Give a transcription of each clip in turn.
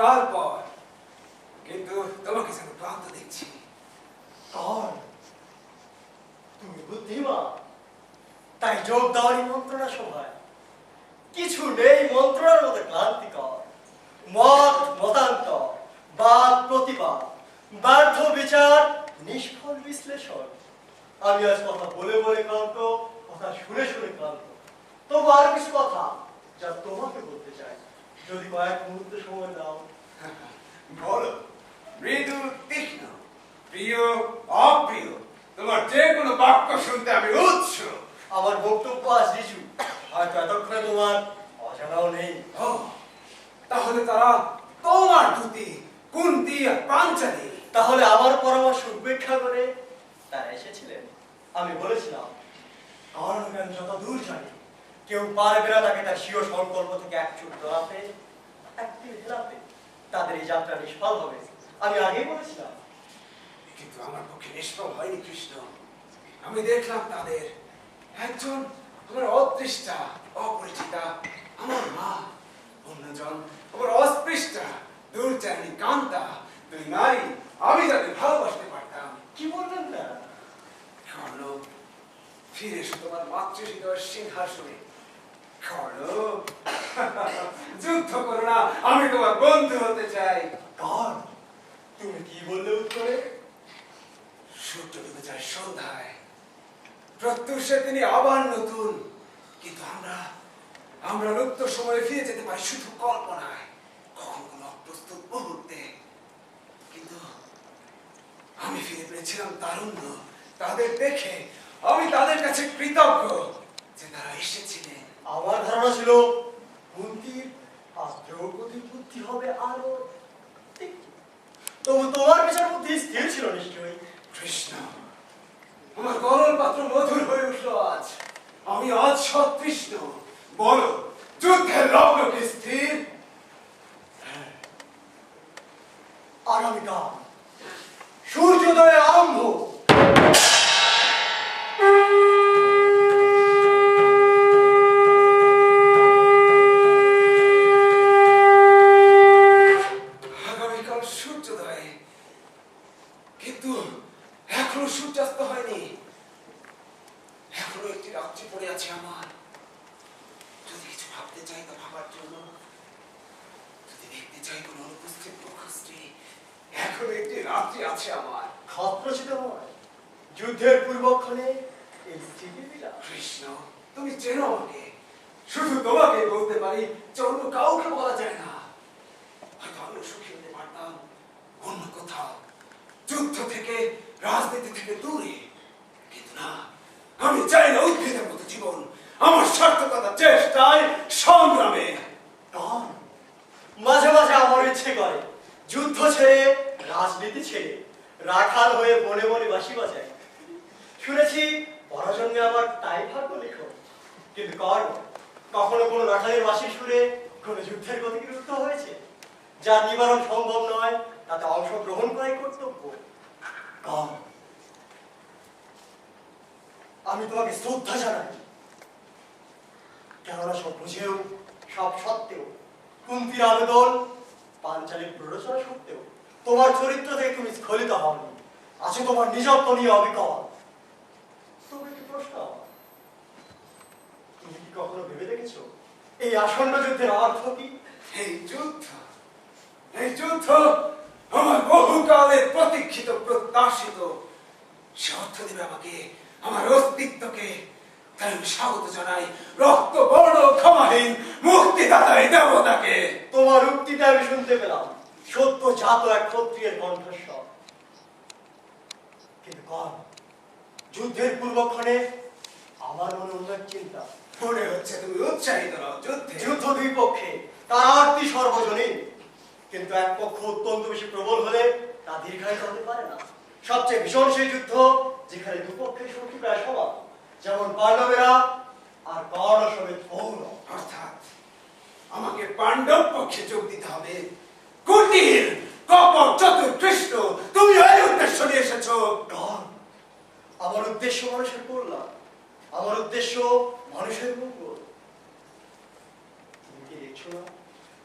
অনেককাল পর, কিন্তু তোমাকে যেন ক্লান্ত দেখছি। তুমি বুদ্ধিমান, তাই যোগ দাওনি মন্ত্রণা সভায়। কিছু নেই মন্ত্রণার মতো ক্লান্তিকর। মত মতান্তর, বাদ প্রতিবাদ, ব্যর্থ বিচার, নিষ্ফল বিশ্লেষণ। আমি আজ কথা বলে বলে ক্লান্ত, কথা শুনে শুনে ক্লান্ত। তবু আর কিছু কথা যা তোমাকে বলতে চাই, যদি কয়েক মুহূর্ত সময় দাও। বলো। মৃদু, তীক্ষ্ণ, প্রিয়, অপ্রিয়, তোমার যে কোনো বাক্য শুনতে আমি উৎসুক। আমার বক্তব্য আজ রিজু, হয়তো এতক্ষণে তোমার অজানাও নেই। তাহলে তারা তোমার দুটি, কুন্তি আর পাঞ্চালী। তাহলে আমার পরামর্শ উপেক্ষা করে তারা এসেছিলেন। আমি বলেছিলাম, কর্ণজ্ঞান যত দূর জানি, কেউ পারবে না তাকে তার স্বীয় সংকল্প থেকে এক চুট ধরাতে, এক তীর হেলাতে। তাদের এই যাত্রা নিষ্ফল হবে, আমি আগেই বলেছিলাম। কিন্তু আমার পক্ষে নিষ্ফল হয়নি কৃষ্ণ। আমি দেখলাম তাদের একজন আমার অদৃষ্টা, অপরিচিতা আমার মা, অন্যজন আমার অস্পৃষ্টা, দুর্চারিণী কান্তা। দুই নারী, আমি তাদের ভালোবাসতে পারতাম। কি বললেন না? কর্ণ, ফিরে এসো তোমার মাতৃহৃদয়ের সিংহাসনে। কর্ণ, যুদ্ধ করো না, আমি তোমার বন্ধু হতে চাই। কর্ণ, তুমি কি বললে উত্তরে? সূর্য ডুবে যায় সন্ধ্যায়, প্রত্যুষে তিনি আবার নতুন। কিন্তু আমরা লুপ্ত সময়ে ফিরে যেতে পারি শুধু কল্পনায়, কখনো কোনো অপ্রস্তুত মুহূর্তে। কিন্তু আমি ফিরে পেয়েছিলাম তারুণ্য। তাদের দেখে আমি তাদের কাছে কৃতজ্ঞ যে তারা এসেছিলেন। আমার ধারণা ছিল কুন্তির আর দ্রৌপদীর বুদ্ধি হবে আরো তীক্ষ্ণ। তবু তোমার বিচার বুদ্ধি স্থির ছিল নিশ্চয়ই। কৃষ্ণ, আমার গরল পাত্র মধুর হয়ে উঠল আজ। আমি আজ সতৃষ্ণ। বলো, যুদ্ধের লগ্ন কি স্থির? আগামীকাল সূর্যোদয়ের আরম্ভ। আগামীকাল সূর্যোদয়, কিন্তু এখনো সূর্যাস্ত হয়নি। এখনো একটি রাত্রি পড়ে আছে আমার। যদি কিছু ভাবতে চাই তা ভাবার জন্য, যদি দেখতে চাই কোন অনুপস্থিত মুখশ্রী, এখনো একটি রাত্রি আছে আমার। ক্ষত্রচিত নয়, যুদ্ধের পূর্বক্ষণে এই স্মৃতিবিলা। কৃষ্ণ, তুমি চেনো আমাকে। শুধু তোমাকে বলতে পারি, অন্য কাউকে বলা যায় না। হয়তো আমিও সুখী হতে পারতাম অন্য কোথাও, যুদ্ধ থেকে, রাজনীতি থেকে দূরে। কিন্তু না, আমি চাই না উদ্ভিদের মতো জীবন। আমার সার্থকতা চেষ্টায়, সংগ্রামে। মাঝে মাঝে আমার ইচ্ছে করে যুদ্ধ ছেড়ে, রাজনীতি ছেড়ে রাখাল হয়ে বনে বনে বাঁশি বাজায়। শুনেছি পরাজন্মে আমার তাই ভাগ্য লেখো। কিন্তু কর্ণ, কখনো কোনো রাখালের বাঁশির সুরে কোনো যুদ্ধের গতিকে রুদ্ধ হয়েছে? যা নিবারণ সম্ভব নয়, তাতে অংশগ্রহণ করাই কর্তব্য। কর্ণ, আমি তোমাকে শ্রদ্ধা জানাই। কেননা সব বুঝেও, সব সত্ত্বেও, কুন্তির আবেদন, পাঞ্চালীর প্ররোচনা সত্ত্বেও তোমার চরিত্র থেকে তুমি স্খলিত হওনি। আছে তোমার নিজত্ব নিয়ে অবিকল। তবে একটি প্রশ্ন, তুমি কি কখনো ভেবে দেখেছো এই আসন্ন যুদ্ধের অর্থ কি? এই যুদ্ধ আমার বহুকালের প্রতীক্ষিত, প্রত্যাশিত। সে অর্থ দেবে আমাকে, আমার অস্তিত্বকে। তাই আমি স্বাগত জানাই রক্ত বর্ণ ক্ষমাহীন মুক্তিদাতা এই দেবতাকে। তোমার উক্তিটা আমি শুনতে পেলাম, সত্য জাত এক ক্ষত্রিয়ের কণ্ঠস্বর। কিন্তু কর্ণ, যুদ্ধের পূর্বক্ষণে আমার মনে অন্য এক চিন্তা। মনে হচ্ছে তুমি উৎসাহিত নও যুদ্ধে। যুদ্ধ দুই পক্ষে, তার আরতি সর্বজনীন। কিন্তু এক পক্ষ অত্যন্ত বেশি প্রবল হলে তা দীর্ঘায়িত হতে পারে না। সবচেয়ে ভীষণ সেই যুদ্ধ যেখানে দুপক্ষের শক্তি প্রায় সমান, যেমন পাণ্ডবেরা আর কর্ণ সমেত পৌর। অর্থাৎ আমাকে পাণ্ডব পক্ষে যোগ দিতে হবে। কুটির, কপট, চতুর কৃষ্ণ, তুমি এই উদ্দেশ্য নিয়ে এসেছো। কর্ণ, আমার উদ্দেশ্য মানুষের কল্যাণ, আমার উদ্দেশ্য মানুষের মঙ্গল। তুমি কি দেখছো না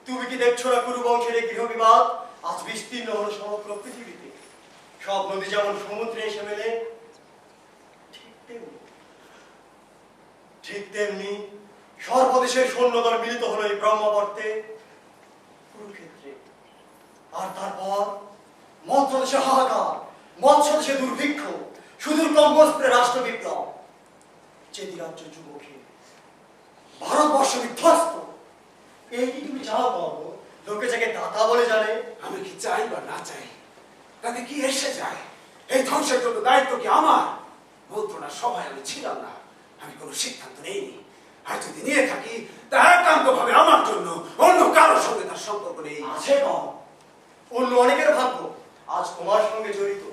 তুমি কি দেখছো না কুরু বংশের এই গৃহবিবাদ আজ বিস্তীর্ণ হলো সমগ্র পৃথিবীতে? সব নদী যেমন সমুদ্রে এসে মেলে, ঠিক তেমনি ঠিক তেমনি সর্বদেশের সৈন্যদল মিলিত হলো এই ব্রহ্মবর্তে কুরুক্ষেত্রে। আর তারপর মন্ত্রদেশে হাহাকার, মৎস্যদেশে দুর্ভিক্ষ, সুদূর ব্রহ্মস্ত্রে রাষ্ট্র বিপ্লব, চেদিরাজ্য যুবকে ভারতবর্ষ বিধ্বস্ত। এই কি তুমি চাও বাবু? লোকে যাকে দাতা বলে জানে। আমি কি চাই বা না চাই তাতে কি এসে যায়? এই ধ্বংসের জন্য দায়িত্ব কি আমার? মন্ত্রণা সভায় আমি ছিলাম না, আমি কোনো সিদ্ধান্ত নেইনি। আর যদি নিয়ে থাকি তা একান্ত ভাবে আমার জন্য, অন্য কারোর সঙ্গে তার সম্পর্ক নেই। আছে কম, অন্য অনেকের ভাগ্য আজ তোমার সঙ্গে জড়িত।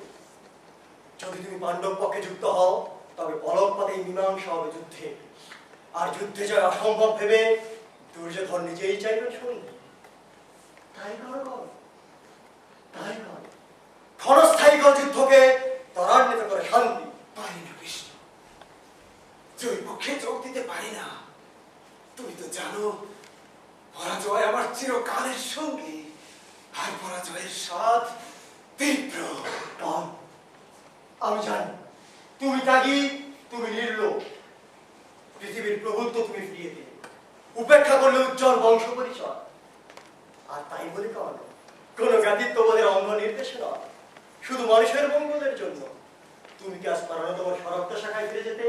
যদি তুমি পাণ্ডব পক্ষে যুক্ত হও তবে পলকপাতে মীমাংসা হবে যুদ্ধে। আর যুদ্ধে জয় অসম্ভব ভেবে দুর্যোধন নিজেই চাইবেন সন্ধি। তাই কর, তাই কর। ক্ষণস্থায়ী যুদ্ধকে ত্বরান্বিত করে শান্তি। পারি না কৃষ্ণ, জয় পক্ষে যোগ দিতে পারি না। তুমি তো জানো পরাজয় আমার চিরকালের সঙ্গী, আর পরাজয়ের স্বাদ তীব্র। কম, আমি জানি তুমি ত্যাগী, তুমি নির্লোভ। পৃথিবীর প্রভুত্ব তুমি ফিরিয়ে দিলে, উপেক্ষা করলে উজ্জ্বল বংশ পরিচয়। আর তাই বলে কোন জ্ঞাতিত্ববোধের অঙ্গ নির্দেশে নয়, শুধু মানুষের মঙ্গলের জন্য। তুমি কি আজ পারো না তোমার স্বরক্ত শাখায় ফিরে যেতে?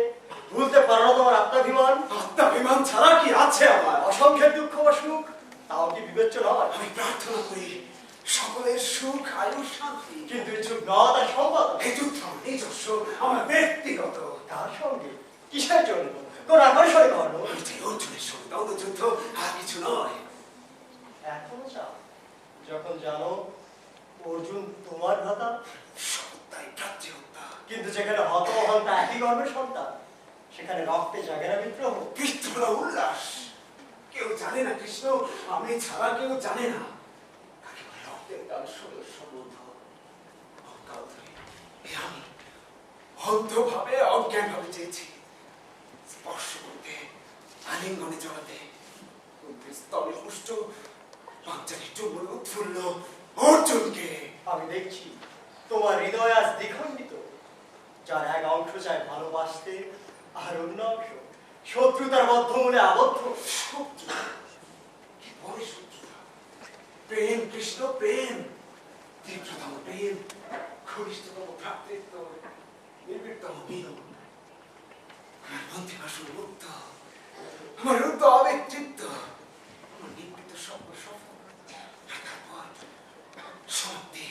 ভুলতে পারো না তোমার আত্মাভিমান? আত্মাভিমান ছাড়া কি আছে আমার? অসংখ্যের দুঃখ বা সুখ তাও কি বিবেচ্য নয়? আমি প্রার্থনা করি সকলের সুখ, আয়ু, শান্তি। কিন্তু এই যুগ নয়, তার সম্পাদন। এই যুদ্ধ আমার নিজস্ব, আমার ব্যক্তিগত। তার সঙ্গে কিসের জন্য? কোন আকর্ষণে কর্ণ? অর্জুনের সঙ্গে দ্বন্দ্ব যুদ্ধ, আর কিছু নয়। এখনো চাও, যখন জানো অর্জুন তোমার ভ্রাতা? সত্যাই ভ্রাতৃহত্যা। কিন্তু যেখানে হতহন্তা একই গর্ভের সন্তান, সেখানে রক্তে জাগে না বিদ্রোহ, বিদ্রোহ, উল্লাস। কেউ জানে না কৃষ্ণ, আমি ছাড়া কেউ জানে না কাকে বলে রক্তের টান, ষোড়শ সম্বন্ধ। অকাল ধরে আমি অন্ধভাবে, অজ্ঞানভাবে চেয়েছি স্পর্শ করতে, আলিঙ্গনে জড়াতে। স্তরে পুষ্ট পাঞ্চালি টুমুল উৎফুল্ল অর্জুনকে। আমি দেখছি তোমার হৃদয় আজ দ্বিখণ্ডিত। যার এক অংশ চায় ভালোবাসতে, আর অন্য অংশ শত্রুতার মধ্যমূলে আবদ্ধ। শত্রু, কি বলে শত্রুতা? প্রেম কৃষ্ণ, প্রেম, তীব্রতম প্রেম, ঘনিষ্ঠতম ভ্রাতৃত্ব, নিবিড়তম মিলন। আমার মন্ত্রিবাসন মুক্ত, আমার রুদ্ধ আবেগ তৃপ্ত, আমার নিবৃত্ত স্বপ্ন সফল। তারপর সমাপ্তি,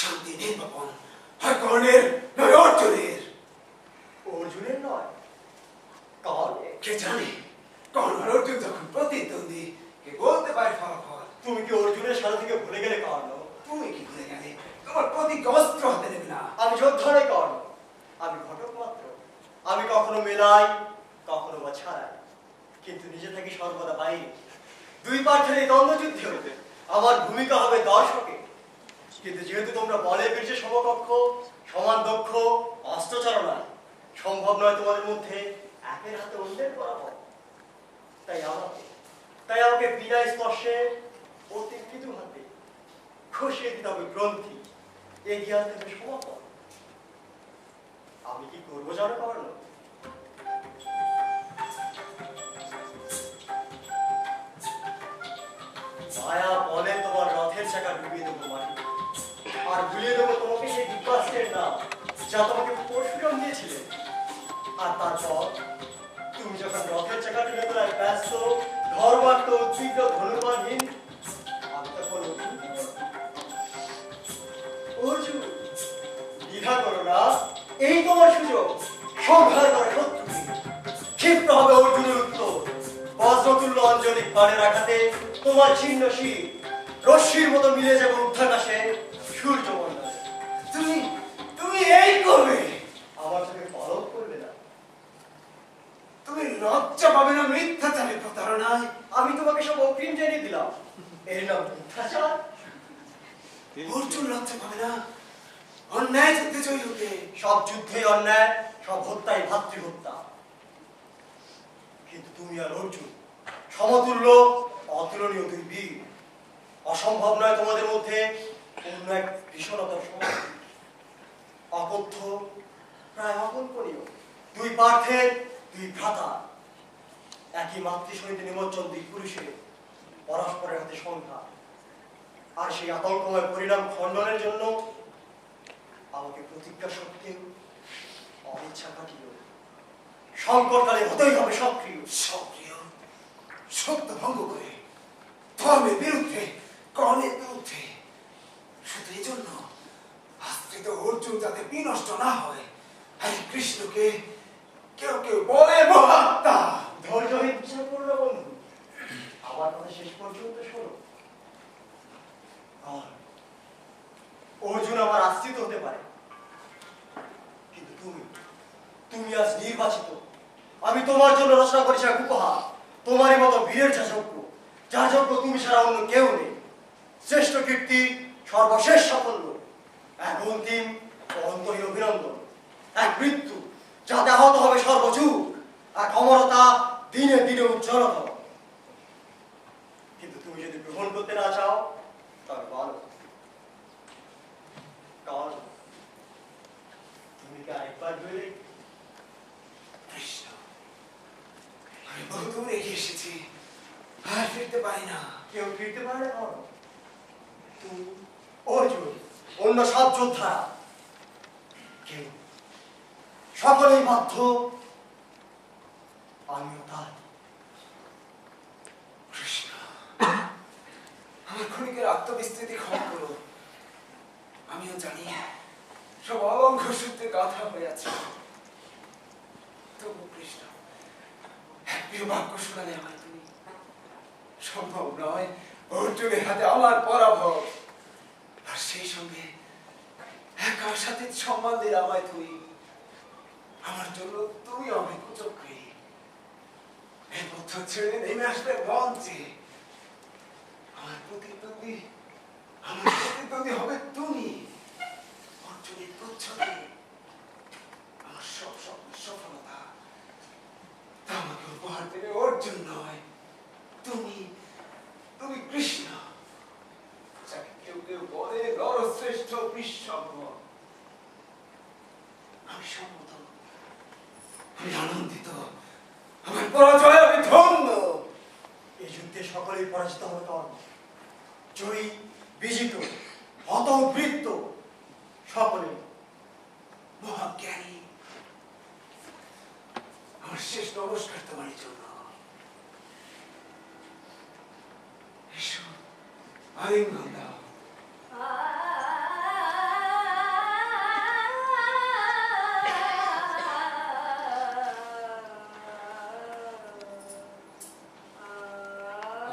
শান্তি, নির্বাপন, হয় কর্ণের নয় অর্জুনের। অর্জুনের নয়, কর্ণের। কে জানে কর্ণ আর অর্জুন যখন প্রতিদ্বন্দ্বী, কে বলতে পারে ফলাফল? তুমি কি অর্জুনের সাথে থেকে ভুলে গেলে কর্ণ? তুমি কি ভুলে গেলে? তোমার প্রতিজ্ঞা অস্ত্র হাতে নেবে না। আমি যোদ্ধা নই কর্ণ, আমি ঘটক মাত্র। আমি কখনো মেলাই, কখনো বা ছাড়াই, কিন্তু নিজে থাকি সর্বদা বাইরে। দুই পার্থের এই দ্বন্দ্বযুদ্ধে হতে আমার ভূমিকা হবে দর্শকে। কিন্তু যেহেতু তোমরা বলে বীর্যে সমকক্ষ, সমান দক্ষ, অস্ত্রচালনা সম্ভব নয় তোমাদের মধ্যে একের হাতে অন্যের পরাভব, তাই আমাকে বিনা স্পর্শে অতি মৃদু হাতে খসিয়ে দিতে হবে গ্রন্থি, এগিয়ে আনতে হবে সমাপন। আমি কি করবো জানো কর্ণ? মায়া বলে তোমার রথের চাকা ডুবিয়ে দেবো মাটি, আর ভুলিয়ে দেবো তোমাকে সেই দিব্যাস্ত্রের নাম যা তোমাকে পরশুরাম দিয়েছিলেন। আর তারপর তুমি যখন রথের চাকা টেনে তোলায় ব্যস্ত, ধর্মাত্ম, উদ্বিগ্ন, ধনুর্বাণহীন, আমি তখন অর্জুন। দ্বিধা করো না, এই তোমার সুযোগ। সংহার করে শত্রুকে, ক্ষিপ্ত হবে অর্জুনের উত্তর। বজ্রতুল্য অঞ্জলিক বাণের আঘাতে তোমার ছিন্ন শির রশ্মির মতো মিলে যাবে ঊর্ধ্বাকাশে সূর্যমণ্ডলে। তুমি তুমি এই করবে? আমার চোখে পলক করবে না। তুমি লজ্জা পাবে না মিথ্যাচারে, প্রতারণায়? আমি তোমাকে সব অগ্রিম জানিয়ে দিলাম, এর নাম মিথ্যাচার। অর্জুন লজ্জা পাবে না অন্যায় যুদ্ধে জয়ী হতে? সব যুদ্ধে অন্যায়, সব হত্যাই ভাতৃহত্যা। কিন্তু তুমি আর অর্জুন সমতুল্য, অতুলনীয় দুই বীর। অসম্ভব নয় তোমাদের মধ্যে অন্য এক ভীষণতার সমাধি, অকথ্য, প্রায় অকল্পনীয়। দুই পার্থের দুই ভ্রাতা, একই মাতৃ সহিত নিমজ্জন দুই পুরুষের পরস্পরের হাতে সংখ্যা। আর সেই আতঙ্কময় পরিণাম খণ্ডনের জন্য আমাকে প্রতিজ্ঞা সত্ত্বেও অনিচ্ছা কাটিও সংকটকালে হতেই হবে সক্রিয়। সক্রিয়, সত্য ভঙ্গ করে, ধর্মের বিরুদ্ধে, কর্মের বিরুদ্ধে, শুধু এই জন্য আশ্রিত অর্জুন যাতে বিনষ্ট না হয়। আর কৃষ্ণকে কেউ কেউ বলে মহাত্মা। ধৈর্যহীন বিচার করো না বন্ধু, আমার কথা শেষ পর্যন্ত শোনো। অর্জুন আমার আশ্রিত হতে পারে, কিন্তু তুমি আজ নির্বাচিত। আমি তোমার জন্য রচনা করেছি এক উপহার, তোমারই মতো বীরের যা যোগ্য তুমি ছাড়া অন্য কেউ নেই। শ্রেষ্ঠ কীর্তি, সর্বশেষ সাফল্য, এক অন্তিম ও অন্তহীন অভিনন্দন, এক মৃত্যু যাতে আহত হবে সর্বযুগ, এক অমরতা দিনে দিনে উজ্জ্বলতম। কিন্তু তুমি যদি গ্রহণ করতে না চাও তবে বলো, কারণ তুমি কি আরেকবার বলে? কৃষ্ণ, আমি বহু দূর এগিয়ে এসেছি, আর ফিরতে পারি না। কেউ ফিরতে পারে না? কারণ তুমি, অর্জুন, অন্য সব যোদ্ধা কেউ, সকলেই বাধ্য, আমিও তাই। কৃষ্ণ, আমার ক্ষণিকের আত্মবিস্তৃতি ক্ষমা করো। আমিও জানি সব অলঙ্ঘ সূত্রে গাথা হয়ে আছে। তবু কৃষ্ণ, এক প্রিয় বাক্য শোনালে আমায় তুমি। সম্ভব নয় অর্জুনের হাতে আমার পরাভব, আর সেই সঙ্গে একা সাথে সম্মান দিলে আমায় তুই। আমার জন্য তুমি অনেক কুচক্রী। এই পথ ছেড়ে নেমে আসলে মঞ্চে আমার প্রতিদ্বন্দ্বী হবে তুমি। অর্জুনের প্রচ্ছদে আমার সব সফলতা তা আমাকে উপহার দেবে অর্জুন নয়, তুমি কৃষ্ণ, যাকে কেউ কেউ বলে নরশ্রেষ্ঠ বিশ্বজ্ঞ। আমি সম্মত, আমি আনন্দিত, আমার পরাজয় আমি ধন্য। এই যুদ্ধে সকলেই পরাজিত হবে, কারণ জয়ী, বিজিত, হত, বৃত্ত সকলে মহাজ্ঞানী। আমার শেষ নমস্কার তোমার জন্য। এসো, আলিঙ্গন দাও।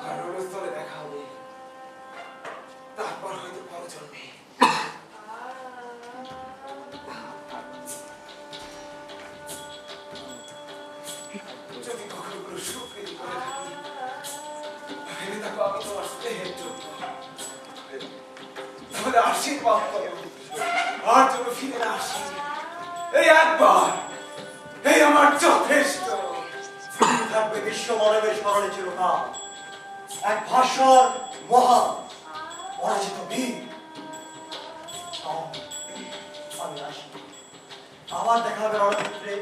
আর রণস্থলে দেখা হবে, তারপর হয়তো পরজন্মে। যদি কখনো কোনো সুকৃতি করে থাকি, ভেবে থাকো আমি তোমার স্নেহের জন্য, তাহলে আশীর্বাদ করো। আর যেন ফিরে না আসি, এই একবার, এই আমার যথেষ্ট। থাকবে বিশ্ব মানবের স্মরণে চিরকাল এক ভাস্বর মহান পরাজিত বীর। আমি আসি, আবার দেখা হবে রণক্ষেত্রে।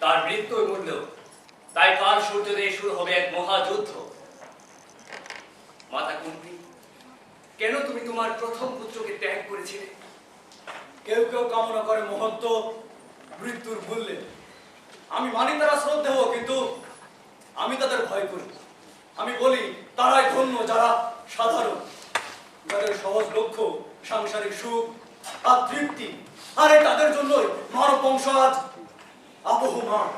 তার মৃত্যুর মূল্য। তাই কাল সূর্যোদয়ে শুরু হবে এক মহাযুদ্ধ। মাতা কুন্তি, কেন তুমি তোমার প্রথম পুত্রকে ত্যাগ করেছিলে? কেউ কেউ কামনা করে মহত্ব মৃত্যুর মূল্যে। আমি মানি তারা শ্রদ্ধেয়, কিন্তু আমি তাদের ভয় করি। আমি বলি তারাই ধন্য যারা সাধারণ, যাদের সহজ লক্ষ্য সাংসারিক সুখ আর তৃপ্তি। আর এই তাদের জন্যই মানব বংশ আজ আবহমান।